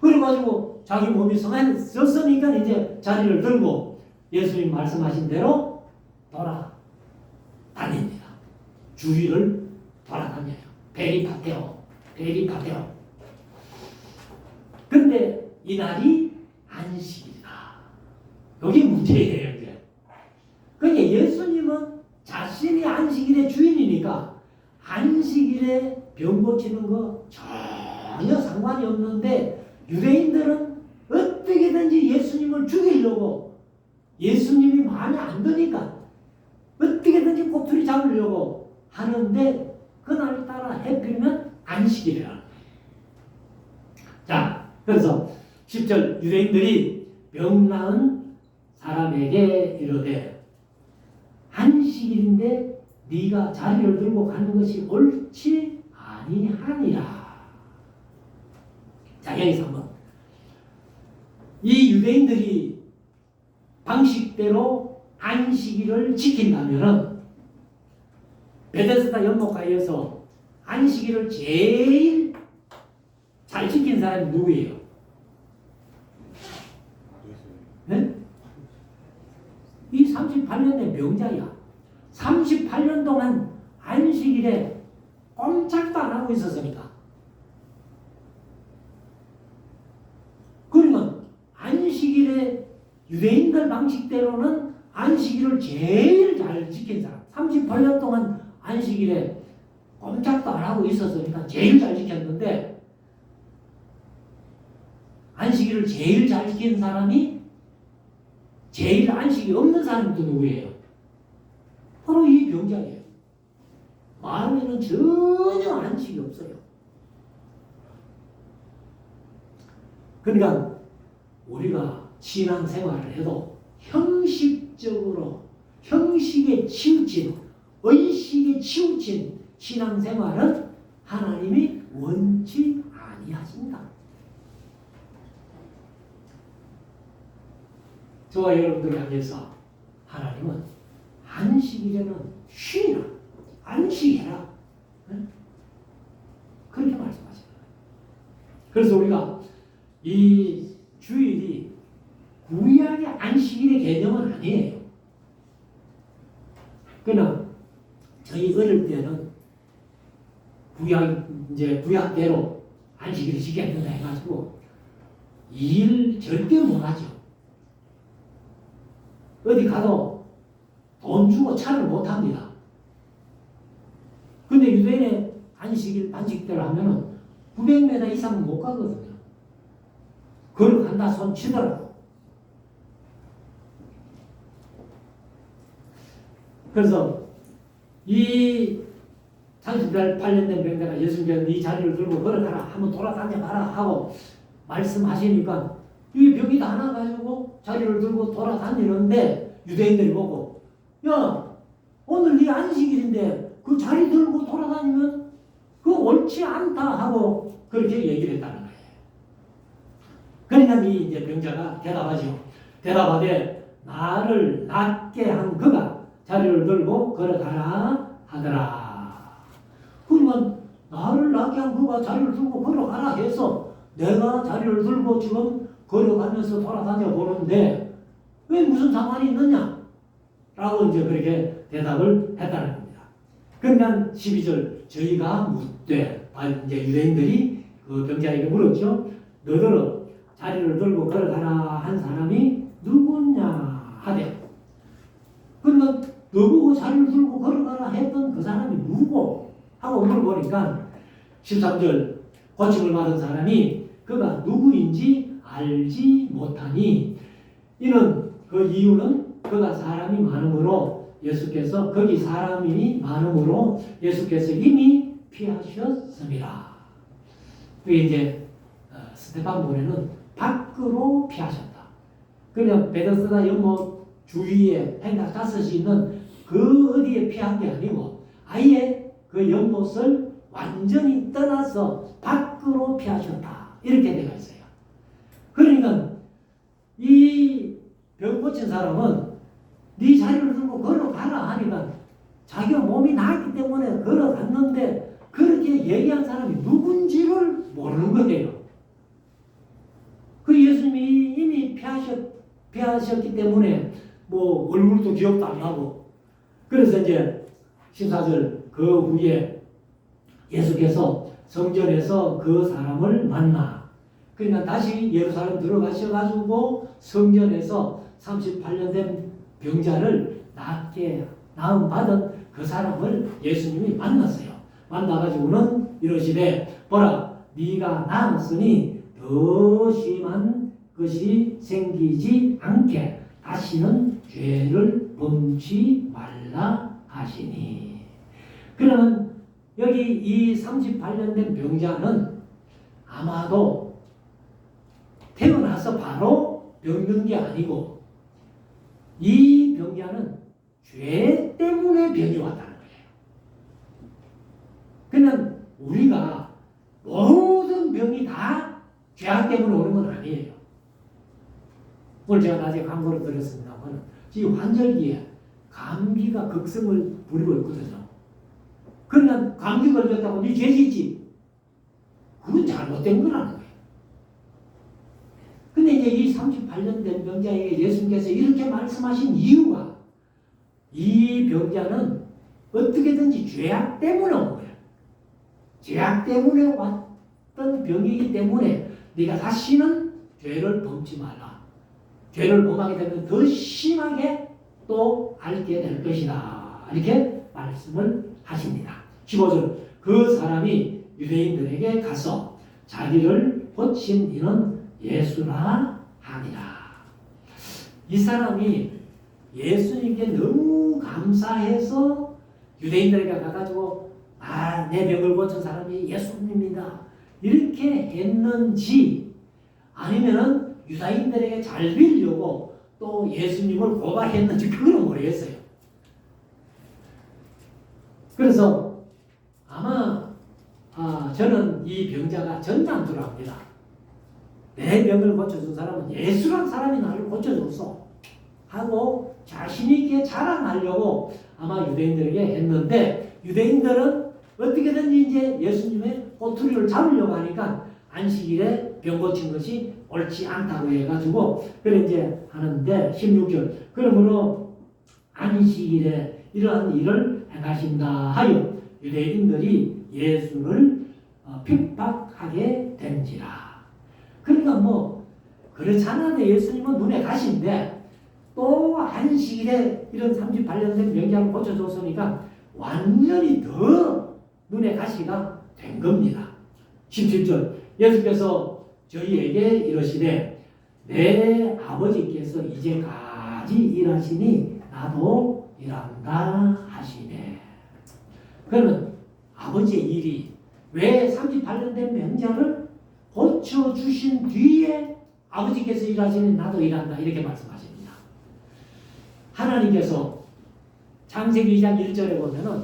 그래가지고 자기 몸이 성해졌으니까 이제 자리를 들고 예수님 말씀하신 대로 돌아다닙니다. 주위를 돌아다녀요. 베리파테오. 근데 이날이 안식이다. 여기 문제예요. 이제. 그러니까 예수님은 자신이 안식일의 주인이니까 안식일에 병 고치는 거 전혀 상관이 없는데 유대인들은 어떻게든지 예수님을 죽이려고 예수님이 마음에 안 드니까 어떻게든지 꼬투리 잡으려고 하는데 그날따라 해필이면 안식일이라는 거예요. 자, 그래서 10절 유대인들이 병 나은 사람에게 이르되 안식일인데 네가 자리를 들고 가는 것이 옳지 아니하니라. 자, 여기서 한번 이 유대인들이 방식대로 안식일을 지킨다면은 베데스다 연못가에서 안식일을 제일 잘 지킨 사람이 누구예요? 네? 이 38년 된 병자야. 38년 동안 안식일에 꼼짝도 안 하고 있었으니까. 그러면 안식일에 유대인들 방식대로는 안식일을 제일 잘 지킨 사람. 38년 동안 안식일에 꼼짝도 안 하고 있었으니까 제일 잘 지켰는데 안식일을 제일 잘 지킨 사람이 제일 안식이 없는 사람이 또 누구예요? 바로 이 병자예요. 마음에는 전혀 안식이 없어요. 그러니까 우리가 신앙생활을 해도 형식적으로 형식에 치우친 의식에 치우친 신앙생활은 하나님이 원치 아니하신다. 저와 여러분들을 향해서 하나님은 안식일에는 쉬라, 안식해라, 그렇게 말씀하십니다. 그래서 우리가 이 주일이 구약의 안식일의 개념은 아니에요. 그러나 저희 어릴 때는 구약대로 안식일을 지켜야 된다 해가지고 일 절대 못하죠. 어디 가도 돈 주고 차를 못 합니다. 근데 유대인의 안식일 반식대로 하면은 900m 이상은 못 가거든요. 걸어간다 손 치더라도. 그래서 이 38년 된 병자가 예수님께서 이 자리를 들고 걸어가라, 한번 돌아다녀 봐라 하고 말씀하시니까 이 병이 다 나가지고 자리를 들고 돌아다니는데 유대인들이 보고 야, 오늘 네 안식일인데 그 자리 들고 돌아다니면 그거 옳지 않다 하고 그렇게 얘기를 했다는 거예요. 그러니까 이 이제 병자가 대답하죠. 대답하되 나를 낫게 한 그가 자리를 들고 걸어가라 하더라. 그러면 나를 낫게 한 그가 자리를 들고 걸어가라 해서 내가 자리를 들고 지금 걸어가면서 돌아다녀 보는데 왜 무슨 상관이 있느냐? 라고 이제 그렇게 대답을 했다는 겁니다. 그러니까 12절 저희가 묻되 이제 유대인들이 그 병자에게 물었죠. 너더러 자리를 들고 걸어가라 한 사람이 누구냐 하되 그러면 너보고 자리를 들고 걸어가라 했던 그 사람이 누구? 하고 물어보니까 13절 고침을 받은 사람이 그가 누구인지 알지 못하니 이는 그 이유는 그가 사람이 많음으로 예수께서 거기 사람이 많음으로 예수께서 이미 피하셨습니다. 그게 이제 스데반 모래는 밖으로 피하셨다. 그냥 베데스다 연못 주위에 팽각 5이 있는 그 어디에 피한 게 아니고 아예 그 연못을 완전히 떠나서 밖으로 피하셨다. 이렇게 되어 있어요. 그러니까 이 병 고친 사람은 네 자리를 들고 걸어가라 하니까 자기가 몸이 나았기 때문에 걸어갔는데 그렇게 얘기한 사람이 누군지를 모르는 거예요. 예수님이 이미 피하셨기 때문에 뭐 얼굴도 기억도 안 나고 그래서 이제 14절 그 후에 예수께서 성전에서 그 사람을 만나 그러니까 다시 예루살렘 들어가셔가지고 성전에서 38년 된 병자를 낫게 나음 받은 그 사람을 예수님이 만났어요. 만나가지고는 이러시되 보라 네가 나았으니 더 심한 것이 생기지 않게 다시는 죄를 범치 말라 하시니. 그러면 여기 이 38년 된 병자는 아마도 태어나서 바로 병든 게 아니고 이 병자는 죄 때문에 병이 왔다는 거예요. 그냥 우리가 모든 병이 다 죄악 때문에 오는 건 아니에요. 오늘 제가 낮에 광고를 드렸습니다만 이 환절기에 감기가 극성을 부리고 있거든요. 그러나 감기 걸렸다고 네 죄짓지? 그건 잘못된 거라는 거예요. 근데 이제 이 38년 된 병자에게 예수님께서 이렇게 말씀하신 이유가 이 병자는 어떻게든지 죄악 때문에 온 거예요. 죄악 때문에 왔던 병이기 때문에 네가 다시는 죄를 범치 말라. 죄를 범하게 되면 더 심하게 또 앓게 될 것이다. 이렇게 말씀을 하십니다. 15절 그 사람이 유대인들에게 가서 자기를 고친 이는 예수라 하니라. 이 사람이 예수님께 너무 감사해서 유대인들에게 가가지고 내 병을 고친 사람이 예수님입니다. 이렇게 했는지 아니면은 유다인들에게 잘 빌려고 또 예수님을 고발했는지 그건 모르겠어요. 그래서 아마 저는 이 병자가 전장투를 합니다. 내 병을 고쳐준 사람은 예수란 사람이 나를 고쳐줬어 하고 자신있게 자랑하려고 아마 유대인들에게 했는데 유대인들은 어떻게든지 이제 예수님의 꼬투리를 잡으려고 하니까 안식일에 병 고친 것이 옳지 않다고 해가지고 그래 이제 하는데 16절 그러므로 안식일에 이러한 일을 행하신다 하여 유대인들이 예수를 핍박하게 된지라. 그러니까 뭐 그렇잖아요. 예수님은 눈에 가시인데 또 안식일에 이런 38년 된 병자를 고쳐줬으니까 완전히 더 눈에 가시가 된 겁니다. 17절 예수께서 저희에게 이러시되 내 아버지께서 이제까지 일하시니 나도 일한다 하시네. 그러면 아버지의 일이 왜 38년 된 병자를 고쳐주신 뒤에 아버지께서 일하시니 나도 일한다 이렇게 말씀하십니다. 하나님께서 창세기 2장 1절에 보면은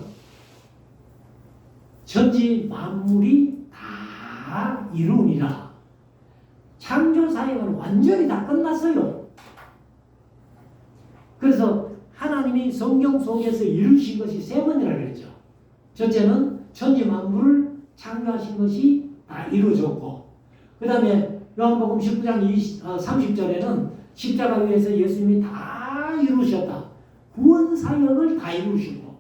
천지 만물이 다 이루니라. 창조 사역은 완전히 다 끝났어요. 그래서 하나님이 성경 속에서 이루신 것이 세 번이라고 그랬죠. 첫째는 천지 만물을 창조하신 것이 다 이루어졌고 그 다음에 요한복음 19장 30절에는 십자가 위에서 예수님이 다 이루셨다. 구원 사역을 다 이루시고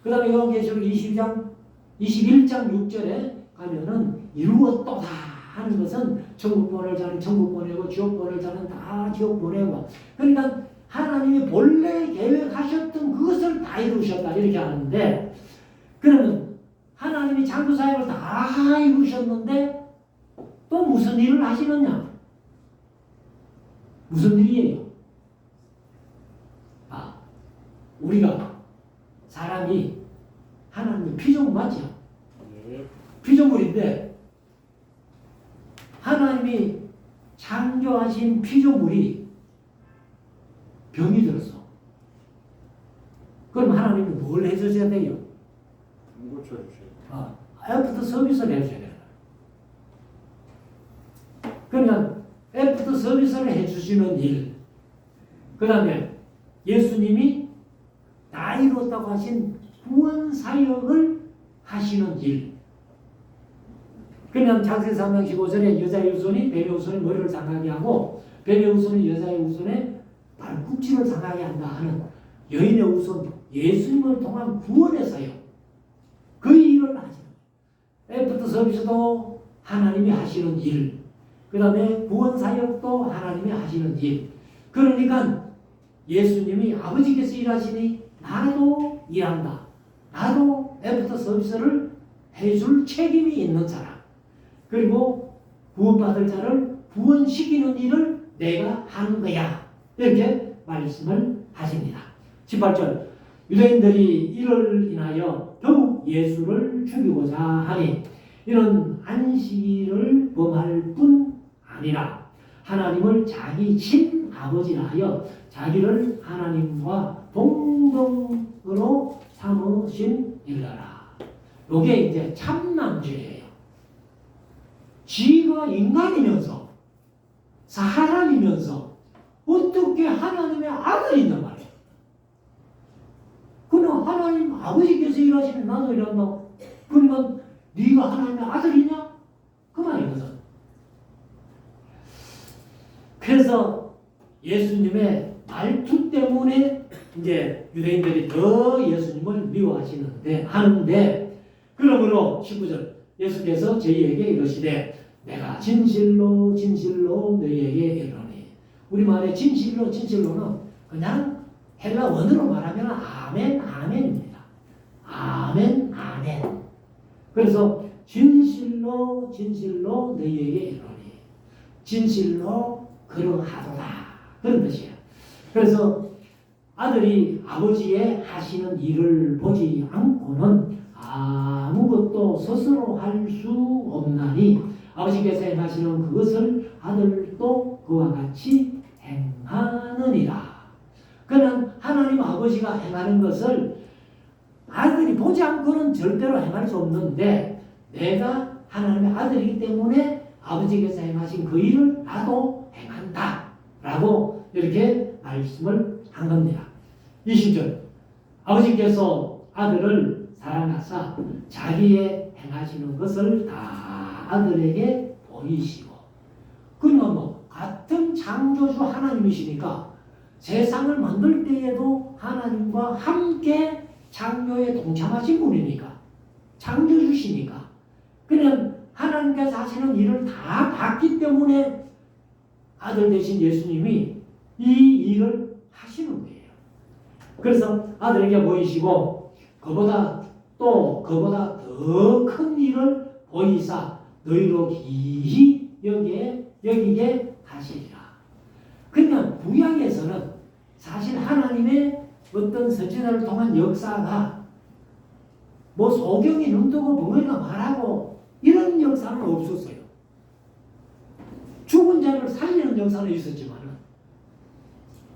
그 다음에 요한계시록 21장 6절에 가면은 이루었도다 하는 것은 천국 보낼 자는 천국 보내고 지옥 보낼 자는 다 지옥 보내고 그러니까 하나님이 본래 계획하셨던 그것을 다 이루셨다 이렇게 하는데 그러면 하나님이 창조 사역을 다 이루셨는데 또 무슨 일을 하시느냐? 무슨 일이에요? 우리가 사람이 하나님의 피조물 맞죠? 피조물인데 하나님이 창조하신 피조물이 병이 들었어. 그럼 하나님이 뭘 해주셔야 돼요? 고쳐주셔야 애프터 서비스를 해주셔야 돼요. 그러니까 애프터 서비스를 해주시는 일, 그 다음에 예수님이 다 이뤘다고 하신 구원 사역을 하시는 일, 그냥 창세기 3장 15절에 여자의 후손이 뱀의 후손의 머리를 상하게 하고 뱀의 후손이 여자의 후손의 발꿈치를 상하게 한다 하는 여인의 후손 예수님을 통한 구원의 사역 그 일을 하시는 거예요. 애프터 서비스도 하나님이 하시는 일, 그 다음에 구원 사역도 하나님이 하시는 일. 그러니까 예수님이 아버지께서 일하시니 나도 일한다. 나도 애프터 서비스를 해줄 책임이 있는 사람. 그리고 구원받을 자를 구원시키는 일을 내가 하는 거야. 이렇게 말씀을 하십니다. 18절 유대인들이 이를 인하여 더욱 예수를 죽이고자 하니 이는 안식일을 범할 뿐 아니라 하나님을 자기 친아버지라 하여 자기를 하나님과 동등으로 삼으신 일러라. 이게 이제 참남죄예요. 지가 인간이면서 사람이면서 어떻게 하나님의 아들이냐 말이에요. 그럼 하나님 아버지께서 일하시면 나도 일한다. 그러면 네가 하나님의 아들이냐? 그 말이거든. 그래서 예수님의 말투 때문에 이제 유대인들이 더 예수님을 미워하시는데 하는데 그러므로 19절 예수께서 저희에게 이러시되 내가 진실로 진실로 너희에게 이르노니 우리말에 진실로는 그냥 헬라 원어로 말하면 아멘 아멘입니다. 아멘 아멘. 그래서 진실로 진실로 너희에게 이르노니 진실로 그러하도다 그런 뜻이에요. 그래서 아들이 아버지의 하시는 일을 보지 않고는 아무것도 스스로 할 수 없나니 아버지께서 행하시는 그것을 아들도 그와 같이 행하느니라. 그는 하나님 아버지가 행하는 것을 아들이 보지 않고는 절대로 행할 수 없는데 내가 하나님의 아들이기 때문에 아버지께서 행하신 그 일을 나도 행한다 라고 이렇게 말씀을 한 겁니다. 20절 아버지께서 아들을 사랑하사 자기의 행하시는 것을 다 아들에게 보이시고 그러면 뭐 같은 창조주 하나님이시니까 세상을 만들 때에도 하나님과 함께 창조에 동참하신 분이니까 창조주시니까 그냥 하나님께서 하시는 일을 다 봤기 때문에 아들 되신 예수님이 이 일을 하시는 거예요. 그래서 아들에게 보이시고 그보다 더 큰 일을 보이사 너희로 기히 여기게 하시리라. 그냥 구약에서는 사실 하나님의 어떤 선지자를 통한 역사가 뭐 소경이 눈 뜨고 벙어리가 말하고 이런 역사는 없었어요. 죽은 자를 살리는 역사는 있었지만은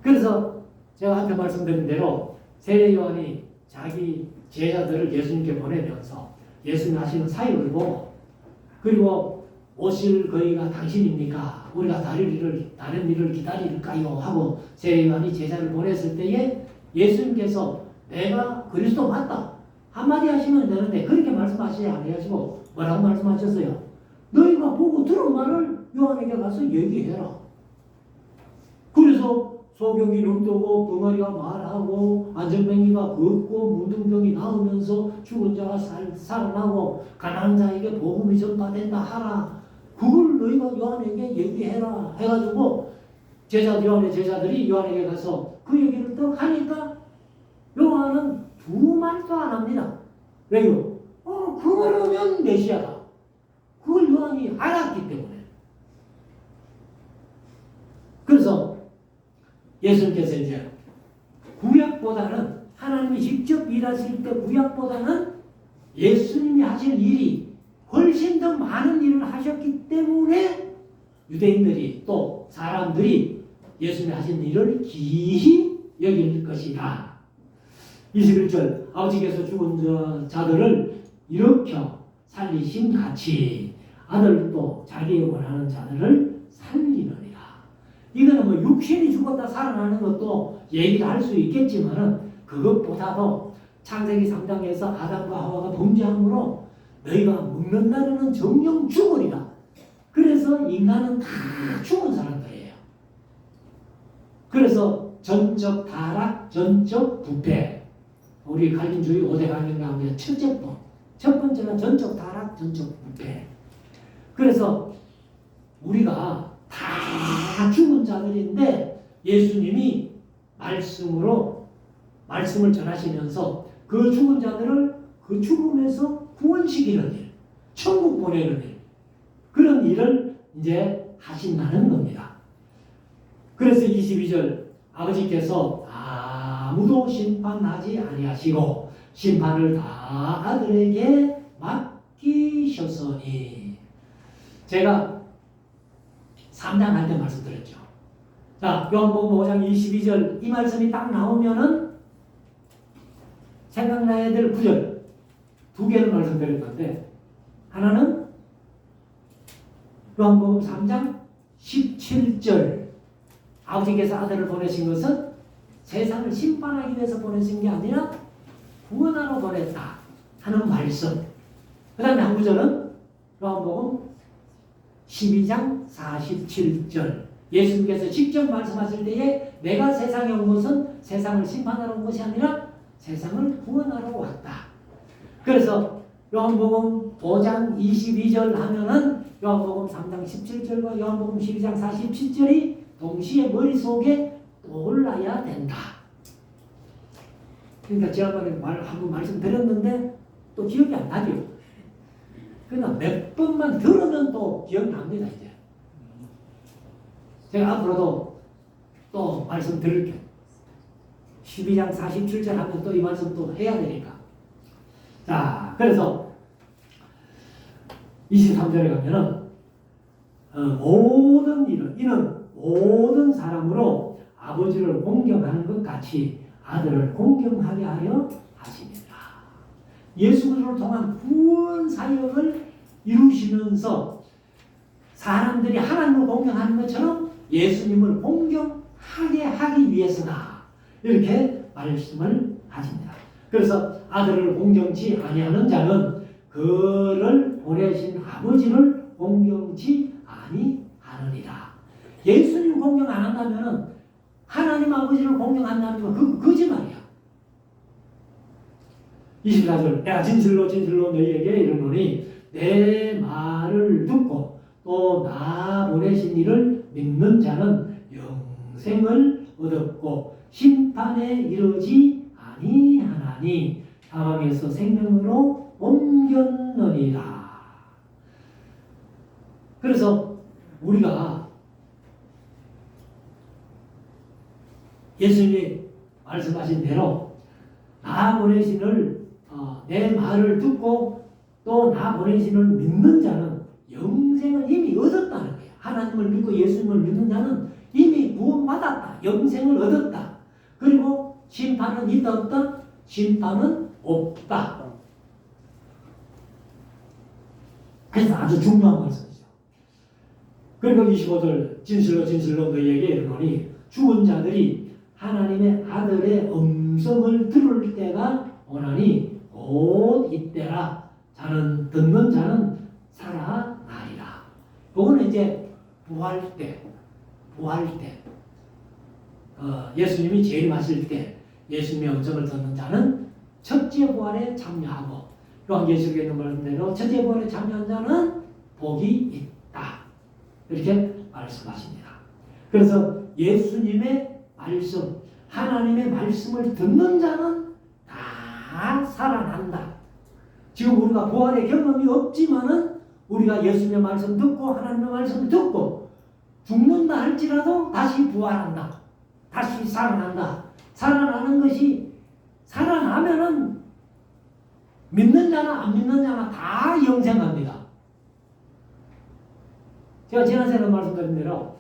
그래서 제가 앞에 말씀드린 대로 세례 요한이 자기 제자들을 예수님께 보내면서 예수님 하시는 사역을 보고 그리고 오실 거기가 당신입니까? 우리가 다른 일을 기다릴까요? 하고 세례 요한이 제자를 보냈을 때에 예수님께서 내가 그리스도 맞다 한마디 하시면 되는데 그렇게 말씀하시지 않으시고 뭐라고 말씀하셨어요? 너희가 보고 들은 말을 요한에게 가서 얘기해라. 그래서 소경이 눈뜨고 벙어리가 말하고 안전뱅이가 걷고 문둥병이 나오면서 죽은 자가 살아나고 가난한 자에게 복음이 전파된다 하라. 그걸 너희가 요한에게 얘기해라 해가지고 요한의 제자들이 요한에게 가서 그 얘기를 또 하니까 요한은 두 말도 안 합니다. 왜요? 그거라면 메시아다. 그걸 요한이 알았기 때문에. 그래서 예수님께서 이제 구약보다는 하나님이 직접 일하실 때 구약보다는 예수님이 하실 일이 훨씬 더 많은 일을 하셨기 때문에 유대인들이 또 사람들이 예수님이 하신 일을 기히 여길 것이다. 21절 아버지께서 죽은 자들을 일으켜 살리신 같이 아들도 자기의 원하는 자들을 살리느니라. 이거는 뭐 육신이 죽었다 살아나는 것도 얘기를 할 수 있겠지만은 그것보다도 창세기 3장에서 아담과 하와가 범죄함으로 너희가 먹는 날에는 정령 죽으리라. 그래서 인간은 다 죽은 사람들이에요. 그래서 전적 타락, 전적 부패. 우리 갈림주의 5대 갈림 가운데 첫째법. 첫 번째가 전적 타락, 전적 부패. 그래서 우리가 다 죽은 자들인데 예수님이 말씀을 전하시면서 그 죽은 자들을 그 죽음에서 구원시키는 일, 천국 보내는 일, 그런 일을 이제 하신다는 겁니다. 그래서 22절 아버지께서 아무도 심판하지 아니하시고 심판을 다 아들에게 맡기셨으니. 제가 3장 할 때 말씀드렸죠. 자, 요한복음 5장 22절 이 말씀이 딱 나오면은 생각나야 될 구절 두 개를 말씀드렸는데, 하나는 요한복음 3장 17절 아버지께서 아들을 보내신 것은 세상을 심판하기 위해서 보내신 게 아니라 구원하러 보냈다 하는 말씀. 그 다음에 한 구절은 요한복음 12장 47절 예수님께서 직접 말씀하실 때에 내가 세상에 온 것은 세상을 심판하러 온 것이 아니라 세상을 구원하러 왔다. 그래서 요한복음 5장 22절 하면은 요한복음 3장 17절과 요한복음 12장 47절이 동시에 머릿속에 떠올라야 된다. 그러니까 지난번에 한번 말씀드렸는데 또 기억이 안 나죠. 그러나 몇 번만 들으면 또 기억납니다. 이제 제가 앞으로도 또 말씀드릴게요. 12장 47절 하면 또 이 말씀 또 해야 되니까. 자, 그래서 23절에 가면은 모든 일은 이는 모든 사람으로 아버지를 공경하는 것 같이 아들을 공경하게 하려 하십니다. 예수 그리스도를 통한 구원 사역을 이루시면서 사람들이 하나님을 공경하는 것처럼 예수님을 공경하게 하기 위해서다. 이렇게 말씀을 하십니다. 그래서 아들을 공경치 아니하는 자는 그를 보내신 아버지를 공경치 아니하느니라. 예수님 공경 안 한다면 하나님 아버지를 공경한다는 건 그 거짓말이야. 24절 내가 진실로 진실로 너희에게 이르노니 내 말을 듣고 또 나 보내신 이를 믿는 자는 영생을 얻었고 심판에 이르지 아니하나니 사망에서 생명으로 옮겼느니라. 그래서 우리가 예수님이 말씀하신 대로 나 보내신을 내 말을 듣고 또 나 보내신을 믿는 자는 영생을 이미 얻었다는 거예요. 하나님을 믿고 예수님을 믿는 자는 이미 구원받았다. 영생을 얻었다. 그리고 심판은 있다 없다? 심판은 없다. 그래서 아주 중요한 말씀이죠. 그리고 25절 진실로 진실로 너희에게 이르노니 죽은 자들이 하나님의 아들의 음성을 들을 때가 오나니 곧 이때라. 자는 듣는 자는 살아나리라. 그거는 이제 부활 때 예수님이 재림하실 때 예수님의 음성을 듣는 자는 첫째 부활에 참여하고 요한계시록에 있는 말씀대로 첫째 부활에 참여한 자는 복이 있다. 이렇게 말씀하십니다. 그래서 예수님의 말씀, 하나님의 말씀을 듣는 자는 다 살아난다. 지금 우리가 부활의 경험이 없지만은 우리가 예수님의 말씀 듣고 하나님의 말씀 듣고 죽는다 할지라도 다시 부활한다. 다시 살아난다. 살아나는 것이 살아나면은 믿는 자나 안 믿는 자나 다 영생합니다. 제가 지난 시간에 말씀드린 대로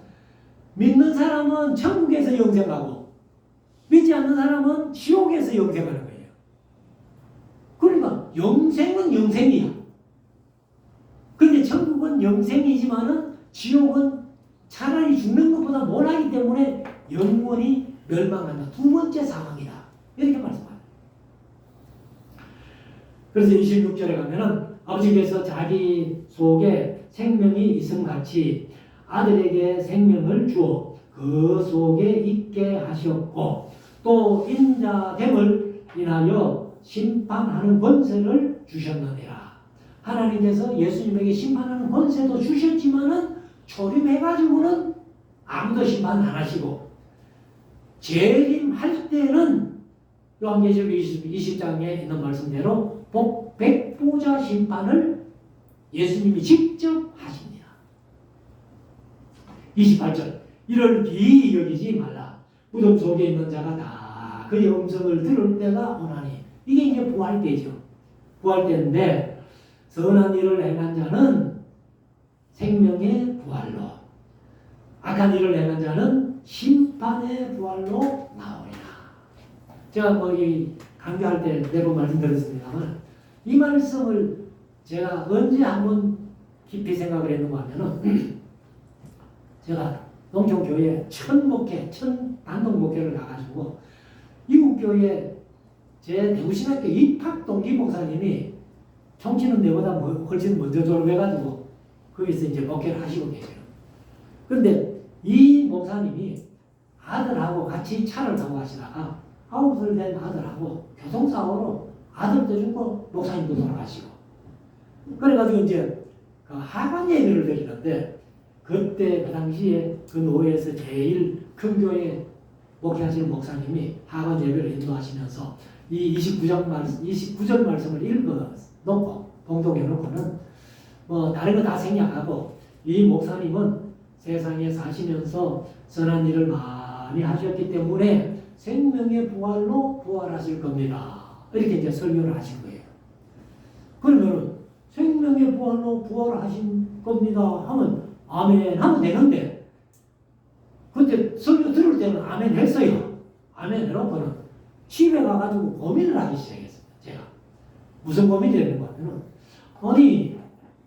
믿는 사람은 천국에서 영생하고 믿지 않는 사람은 지옥에서 영생하는 거예요. 그러니까 영생은 영생이야. 그런데 천국은 영생이지만은 지옥은 차라리 죽는 것보다 못하기 때문에 영원히 멸망한다. 두 번째 사망이다. 이렇게 말씀합니다. 그래서 26절에 가면은 아버지께서 자기 속에 생명이 있음같이 아들에게 생명을 주어 그 속에 있게 하셨고 또 인자됨을 인하여 심판하는 권세를 주셨느니라. 하나님께서 예수님에게 심판하는 권세도 주셨지만은 초림해가지고는 아무도 심판 안 하시고 재림할 때는 요한계시록 20장에 있는 말씀대로 백보자 심판을 예수님이 직접 하십니다. 28절 이를 기이 여기지 말라. 무덤 속에 있는 자가 다 그의 음성을 들을 때가 오나니 이게 이제 부활 때죠. 부활 때인데 선한 일을 행한 자는 생명의 부활로 악한 일을 행한 자는 심판의 부활로 나오리라. 제가 이 강조할 때 매번 말씀드렸습니다만 이 말씀을 제가 언제 한번 깊이 생각을 했는가 하면은 제가 농촌교회 첫 단독 목회를 가가지고 이국교회 제 대구신학교 입학 동기 목사님이 총치는 내보다 훨씬 먼저 졸업해가지고 거기서 이제 목회를 하시고 계세요. 그런데 이 목사님이 아들하고 같이 차를 타고 가시다가 9살 된 아들하고 교통사고로 아들도 죽고 목사님도 돌아가시고 그래가지고 이제 그 하관 예배를 드리는데 그때 그 당시에 그 노예에서 제일 큰 교회 목회하시는 목사님이 하관 예배를 인도하시면서 이 29절 말씀을 읽어놓고 봉독해놓고는 뭐 다른 거 다 생략하고 이 목사님은 세상에 사시면서 선한 일을 많이 하셨기 때문에 생명의 부활로 부활하실 겁니다. 이렇게 이제 설교를 하신 거예요. 그러면 생명의 부활로 부활하신 겁니다 하면 아멘 하면 되는데 그때 설교 들을 때는 아멘 했어요. 아멘 해놓고는 집에 가가지고 고민을 하기 시작했어요. 제가 무슨 고민이 되는 거 같으면 아니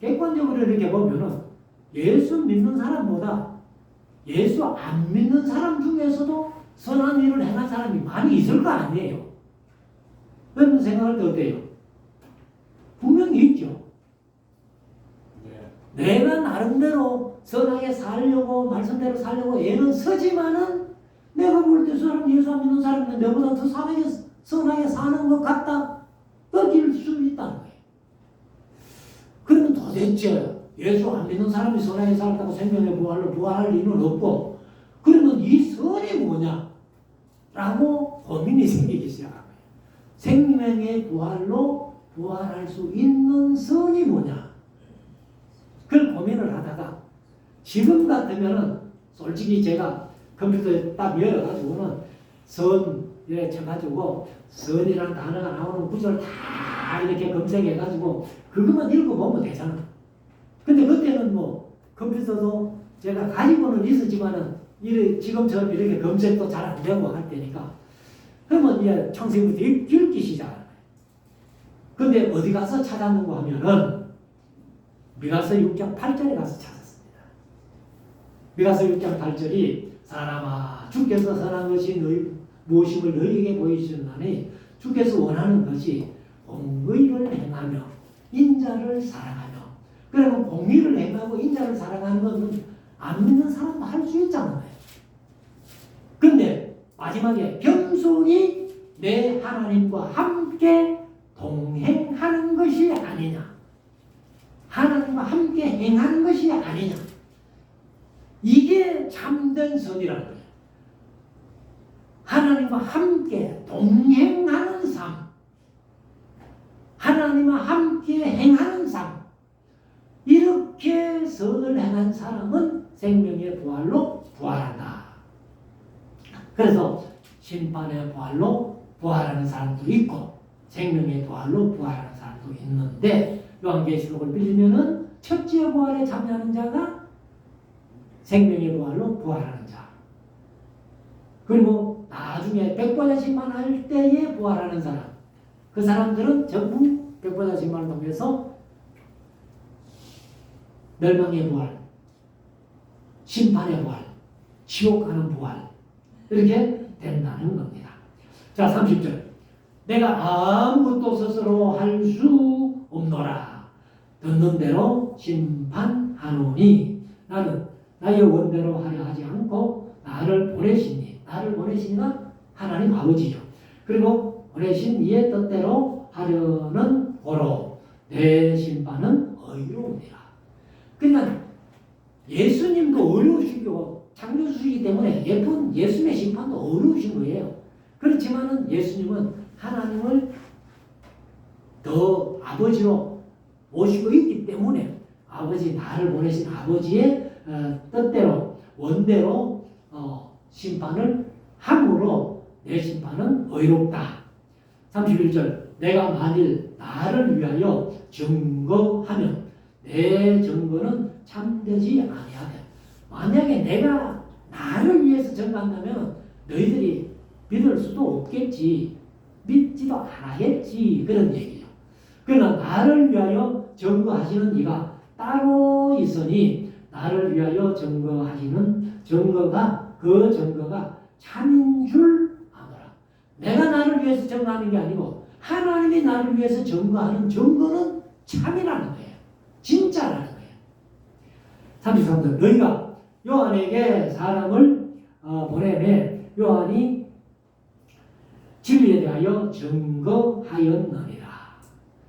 객관적으로 이렇게 보면은 예수 믿는 사람보다 예수 안 믿는 사람 중에서도 선한 일을 행한 사람이 많이 있을 거 아니에요. 그런 생각할 때 어때요? 분명히 있죠. 내가 나름대로 선하게 살려고 말씀대로 살려고 애는 쓰지만은 내가 볼 때 사람 예수 안 믿는 사람은 내보다 더 선하게 사는 것 같다 여길 수 있다는 거예요. 그러면 도대체 예수 안 믿는 사람이 선하게 살았다고 생명의 부활로 부활할 이유는 없고 그러면 이 선이 뭐냐? 라고 고민이 생기기 시작한 거예요. 생명의 부활로 부활할 수 있는 선이 뭐냐? 그걸 고민을 하다가 지금 같으면은 솔직히 제가 컴퓨터에 딱 열어가지고는 선 이렇게 쳐가지고 선이라는 단어가 나오는 구절 다 이렇게 검색해가지고 그것만 읽어보면 되잖아. 근데 그때는 뭐 컴퓨터도 제가 가지고는 있었지만은 지금처럼 이렇게 검색도 잘 안 되고 할 때니까 그러면 이제 청생부터 읽기 시작하는 거예요. 근데 어디 가서 찾았는가 하면은 미가서 6장 8절에 가서 찾았습니다. 미가서 6장 8절이 사람아 주께서 선한 것이 무엇임을 너희에게 보이셨나니 주께서 원하는 것이 공의를 행하며 인자를 사랑하며 그러면 공의를 행하고 인자를 사랑하는 것은 안 믿는 사람도 할 수 있잖아요. 근데 마지막에 겸손히 내 하나님과 함께 동행하는 것이 아니냐. 하나님과 함께 행하는 것이 아니냐. 이게 참된 선이라는 거예요. 하나님과 함께 동행하는 삶. 하나님과 함께 행하는 삶. 이렇게 선을 행한 사람은 생명의 부활로 부활한다. 그래서 심판의 부활로 부활하는 사람도 있고 생명의 부활로 부활하는 사람도 있는데 요한계시록을 빌리면은 첫째 부활에 참여하는 자가 생명의 부활로 부활하는 자. 그리고 나중에 백보자 심판할 때에 부활하는 사람. 그 사람들은 전부 백보자 심판을 통해서 멸망의 부활, 심판의 부활, 지옥 가는 부활 이렇게 된다는 겁니다. 자 30절 내가 아무것도 스스로 할 수 없노라. 듣는 대로 심판하노니 나는 나의 원대로 하려 하지 않고 나를 보내시니가 하나님 아버지죠. 그리고 보내신 이의 뜻대로 하려는 고로 내 심판은 의로우니라. 그러니까 예수님도 어려우시고 창조주이기 때문에 예수님의 심판도 어려우신 거예요. 그렇지만은 예수님은 하나님을 더 아버지로 모시고 있기 때문에 나를 보내신 아버지의 뜻대로 원대로 심판을 함으로 내 심판은 의롭다. 31절 내가 만일 나를 위하여 증거하면 내 증거는 참되지 아니하되 만약에 내가 나를 위해서 증거한다면 너희들이 믿을 수도 없겠지. 믿지도 않아야겠지. 그런 얘기죠. 그러나 나를 위하여 증거하시는 이가 따로 있으니 나를 위하여 증거하시는 그 증거가 참인 줄 아노라. 내가 나를 위해서 증거하는 게 아니고 하나님이 나를 위해서 증거하는 증거는 참이라는 거예요. 진짜라는 거예요. 33절 너희가 요한에게 사람을 보내매 요한이 진리에 대하여 증거하였느니라.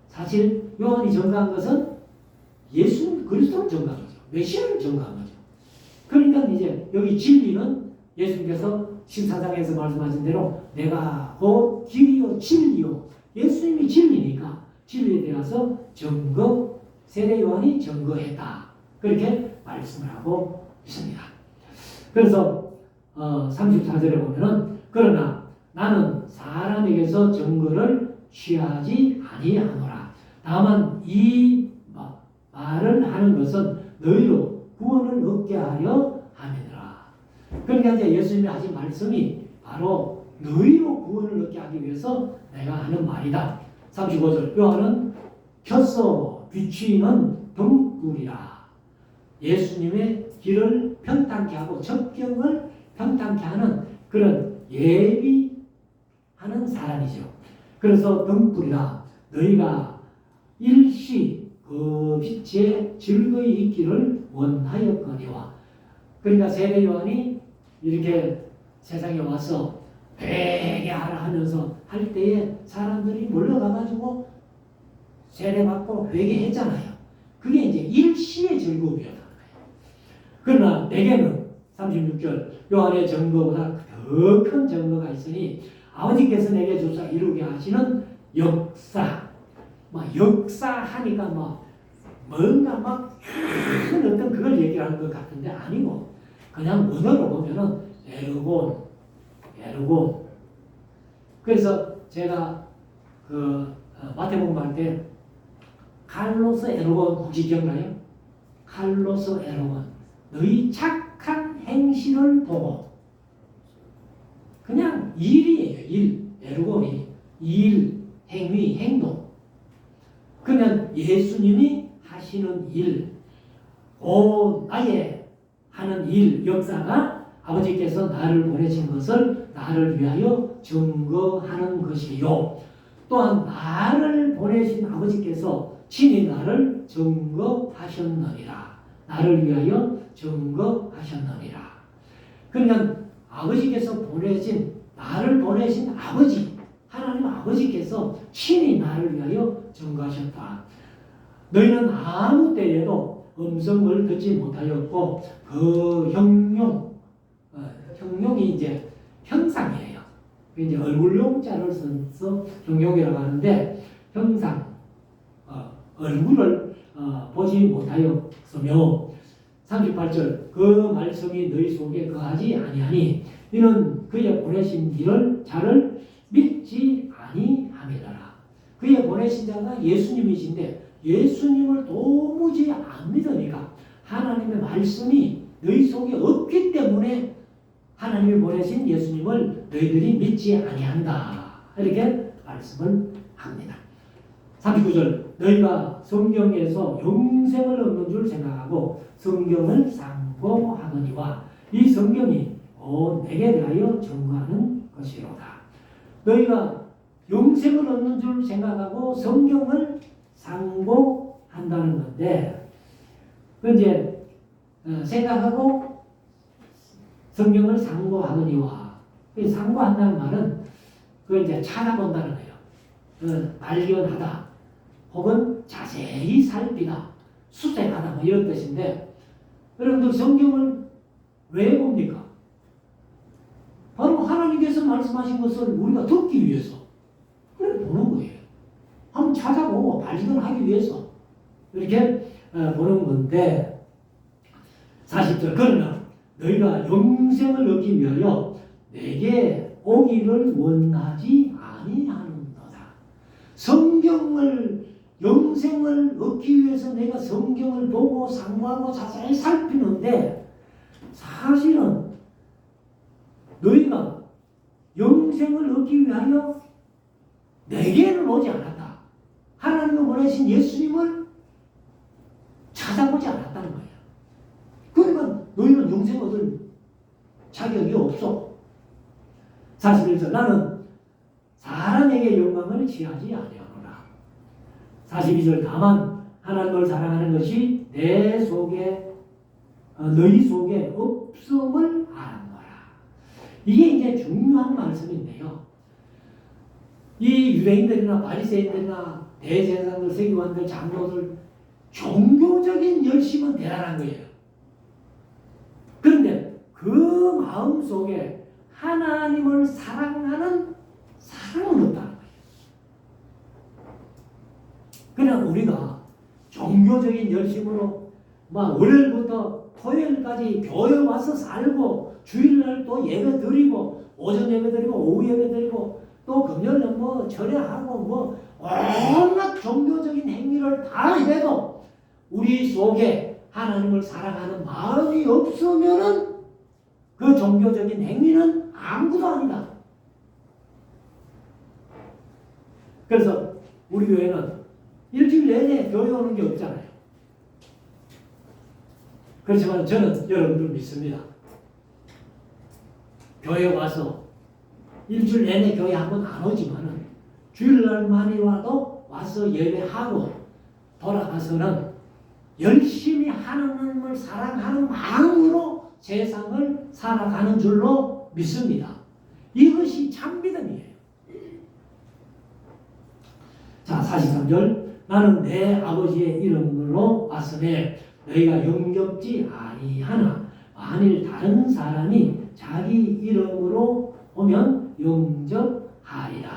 사실 요한이 증거한 것은 예수 그리스도를 증거한 거죠. 메시아를 증거한 거죠. 그러니까 이제 여기 진리는 예수님께서 14장에서 말씀하신 대로 내가 곧 길이요 진리요 예수님이 진리니까 진리에 대해서 세례 요한이 증거했다. 그렇게 말씀을 하고 있습니다. 그래서 34절에 보면은 그러나 나는 사람에게서 증거를 취하지 아니하노라. 다만 이 말을 하는 것은 너희로 구원을 얻게 하려 함이니라. 그러니까 이제 예수님이 하신 말씀이 바로 너희로 구원을 얻게 하기 위해서 내가 하는 말이다. 35절 요한은 켜서 비추이는 등불이라. 예수님의 길을 평탄케 하고 적경을 평탄케 하는 그런 예비하는 사람이죠. 그래서 등불이라 너희가 일시 그 빛에 즐거이 있기를 원하였거니와. 그러니까 세례 요한이 이렇게 세상에 와서 회개하라 하면서 할 때에 사람들이 몰려가가지고 세례받고 회개했잖아요. 그게 이제 일시의 즐거움이었다는 거예요. 그러나 내게는 36절 요한의 증거보다 더 큰 증거가 있으니 아버지께서 내게 주사 이루게 하시는 역사하니까 뭔가 큰 어떤 그걸 얘기하는 것 같은데 아니고 그냥 원어로 보면은 에르곤. 그래서 제가 마태복음 할 때 칼로스 에르곤 혹시 기억나요? 칼로스 에르곤 너희 착한 행실을 보고 그냥 일이에요. 에르곤이 일, 행위, 행동. 그러면 예수님이 하시는 일, 나의 하는 일, 역사가 아버지께서 나를 보내신 것을 나를 위하여 증거하는 것이요. 또한 나를 보내신 아버지께서 친히 나를 증거하셨느니라. 나를 위하여 증거하셨느니라. 그러니까 아버지께서 나를 보내신 아버지, 하나님 아버지께서 친히 나를 위하여 증거하셨다. 너희는 아무 때에도 음성을 듣지 못하였고 그 형용이 이제 형상이에요. 이제 얼굴용자를 써서 형용이라고 하는데 형상, 얼굴을 보지 못하였으며 38절 그 말씀이 너희 속에 거하지 아니하니 이는 그의 보내신 자를 믿지 아니함이라. 그의 보내신 자가 예수님이신데 예수님을 도무지 안 믿으니까 하나님의 말씀이 너희 속에 없기 때문에 하나님이 보내신 예수님을 너희들이 믿지 아니한다. 이렇게 말씀을 합니다. 39절 너희가 성경에서 영생을 얻는 줄 생각하고 성경을 상고하거니와 이 성경이 내게 대하여 증거하는 것이로다. 너희가 영생을 얻는 줄 생각하고 성경을 상고하거니와 한다는 건데, 그 이제 생각하고 성경을 상고하거니와, 그 상고한다는 말은 그 이제 찾아본다는 거예요. 발견하다, 혹은 자세히 살피다, 수색하다 뭐 이런 뜻인데, 여러분들 성경을 왜 봅니까? 바로 하나님께서 말씀하신 것을 우리가 듣기 위해서 그래 보는 거예요. 한번 찾아보고 발견하기 위해서 이렇게 보는 건데, 40절 그러나 너희가 영생을 얻기 위하여 내게 오기를 원하지 아니하는도다. 성경을 영생을 얻기 위해서 내가 성경을 보고 상고하고 자세히 살피는데, 사실은 너희가 영생을 얻기 위하여 내게는 오지 않았다. 하나님이 보내신 예수님을 찾아보지 않았다는 거예요. 그러니까 너희는 영생 얻을 자격이 없어. 41절 나는 사람에게 영광을 취하지 아니하노라. 42절 다만 하나님을 사랑하는 것이 내 속에 너희 속에 없음을 아는 거라. 이게 이제 중요한 말씀인데요. 이 유대인들이나 바리새인들이나 대제사장들, 세기관들, 장로들 종교적인 열심은 대단한 거예요. 그런데 그 마음 속에 하나님을 사랑하는 사랑은 없다는 거예요. 그냥 우리가 종교적인 열심으로 막 월요일부터 토요일까지 교회 와서 살고 주일날 또 예배 드리고 오전 예배 드리고 오후 예배 드리고 또 금요일날 뭐 절에하고 뭐 온갖 종교적인 행위를 다 해도 우리 속에 하나님을 사랑하는 마음이 없으면은 그 종교적인 행위는 아무것도 아니다. 그래서 우리 교회는 일주일 내내 교회 오는 게 없잖아요. 그렇지만 저는 여러분들 믿습니다. 교회 와서 일주일 내내 교회 한 번 안 오지만은 주일날만이라도 와서 예배하고 돌아가서는 열심히 하나님을 사랑하는 마음으로 세상을 살아가는 줄로 믿습니다. 이것이 참 믿음이에요. 자, 43절 나는 내 아버지의 이름으로 왔으되 너희가 영접지 아니하나 만일 다른 사람이 자기 이름으로 오면 영접하리라.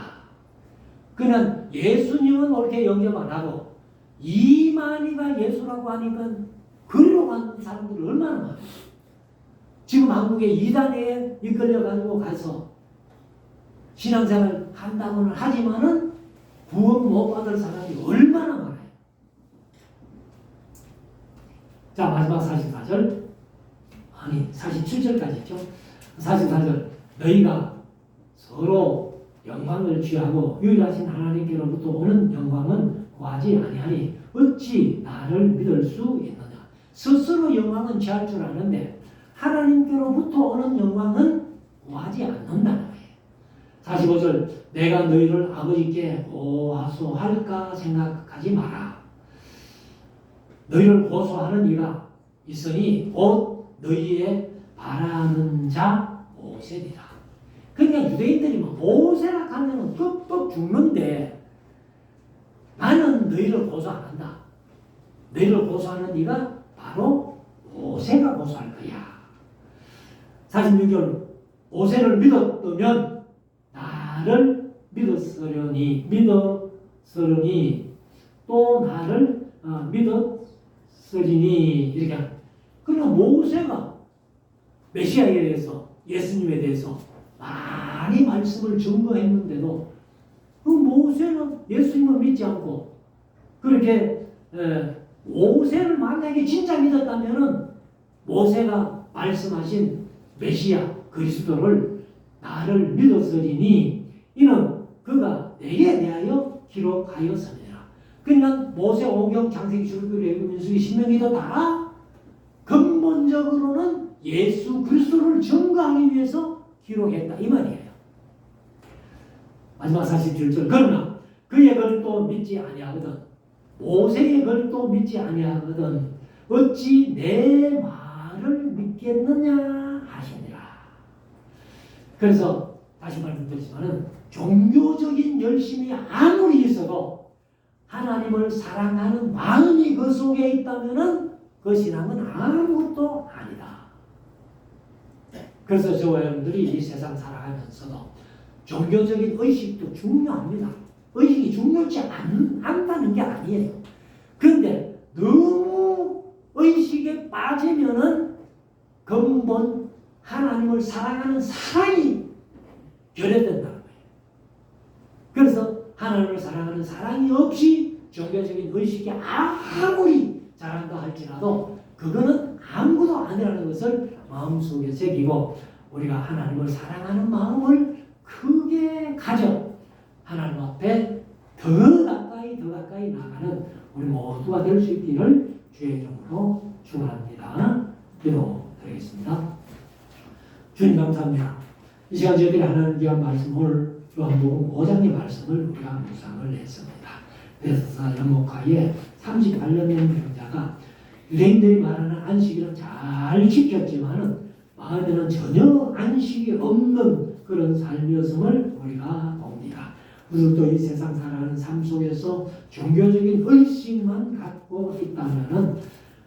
그는 예수님은 옳게 영접 안 하고 이만희가 예수라고 하니까 그리로 가는 사람들이 얼마나 많아요. 지금 한국에 이단에 이끌려가지고 가서 신앙생활 한다고는 하지만은 구원 못 받을 사람이 얼마나 많아요. 자, 마지막 44절 아니 47절까지 있죠. 44절 너희가 서로 영광을 취하고 유일하신 하나님께로부터 오는 영광은 구하지 아니하니 어찌 나를 믿을 수 있느냐. 스스로 영광은 취할 줄 아는데 하나님께로부터 오는 영광은 구하지 않는다는 거예요. 45절 내가 너희를 아버지께 고하소할까 생각하지 마라. 너희를 고소하는 이가 있으니 곧 너희의 바라는 자 모세니라. 그러니까 유대인들이 모세라 하면 끄뻑 죽는데 나는 너희를 고소 안 한다. 너희를 고소하는 이가 바로 모세가 고소할 거야. 46절 모세를 믿었다면 나를 믿었으려니 또 나를 믿었으리니 이렇게. 그러나 모세가 메시아에 대해서 예수님에 대해서 많이 말씀을 증거했는데도 그 모세는 예수님을 믿지 않고 그렇게 모세를 만약에 진짜 믿었다면은 모세가 말씀하신 메시아 그리스도를 나를 믿었으리니 이는 그가 내게 대하여 기록하였습니다. 그러니까 모세, 오경, 창세기, 출애굽기, 레위기, 민수기, 신명기도 다 근본적으로는 예수 그리스도를 증거하기 위해서 기록했다 이 말이에요. 마지막 47절 그러나 그의 글을 또 믿지 아니하거든 모세의 글도 믿지 아니하거든 어찌 내 말을 믿겠느냐 하시니라. 그래서 다시 말씀드리지만은 종교적인 열심이 아무리 있어도 하나님을 사랑하는 마음이 그 속에 있다면은 그 신앙은 아무것도 아니다. 그래서 저와 여러분들이 이 세상 살아가면서도 종교적인 의식도 중요합니다. 의식이 중요치 않다는 게 아니에요. 그런데 너무 의식에 빠지면은 근본 하나님을 사랑하는 사랑이 결여된다는 거예요. 그래서 하나님을 사랑하는 사랑이 없이 종교적인 의식이 아무리 잘한다 할지라도 그거는 아무것도 아니라는 것을 마음속에 새기고 우리가 하나님을 사랑하는 마음을 크게 가져 하나님 앞에 더 가까이 나가는 우리 모두가 될 수 있기를 주의 이름으로 축원합니다. 기도드리겠습니다. 주님 감사합니다. 이 시간 저희들이 하나님 귀한 말씀 오늘 요한복음 5장의 말씀을 우리가 묵상을 했습니다. 그래서 연목하에 38년 된 병자가 유대인들이 말하는 안식일은 잘 지켰지만은 마음에는 전혀 안식이 없는 그런 삶이었음을 우리가 봅니다. 우리도 이 세상 살아가는 삶 속에서 종교적인 의식만 갖고 있다면은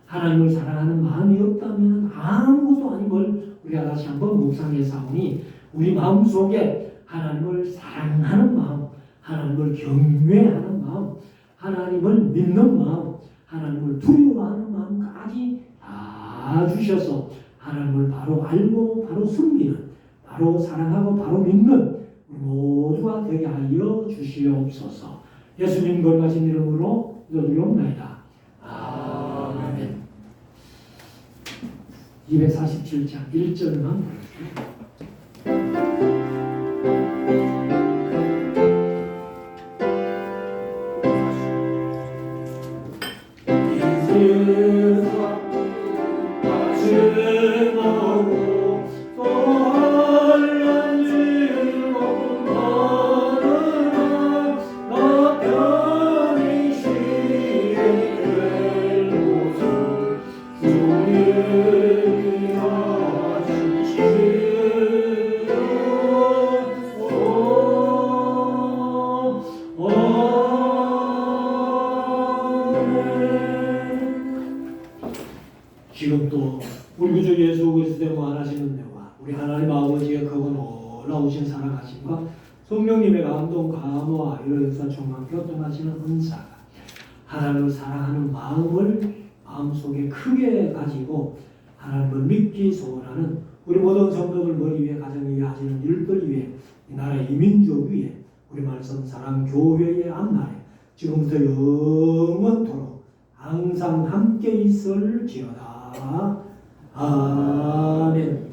하나님을 사랑하는 마음이 없다면 아무것도 아닌 걸 우리가 다시 한번 묵상해 사오니 우리 마음 속에 하나님을 사랑하는 마음, 하나님을 경외하는 마음, 하나님을 믿는 마음, 하나님을 두려워하는 마음까지 다 주셔서 하나님을 바로 알고 바로 숨기는, 바로 사랑하고 바로 믿는 모두가 되게 하여 주시옵소서. 예수님 거룩하신 이름으로 기도드리옵나이다. 아멘. 247장 1절만 지금도 우리 구주 예수 그리스도의 무한하신 은혜와 우리 하나님 아버지의 크고 놀라우신 사랑하심과 성령님의 감동 감화 이런 역사 충만 교통하시는 은사가 하나님을 사랑하는 마음을 마음속에 크게 가지고 하나님을 믿기 소원하는 우리 모든 성도들 머리 위에 가정 위에 하시는 일들 위에 이 나라의 이민족 위에 우리 말씀 사랑 교회의 앞날에 지금부터 영원토록 항상 함께 있을지어다. 아멘.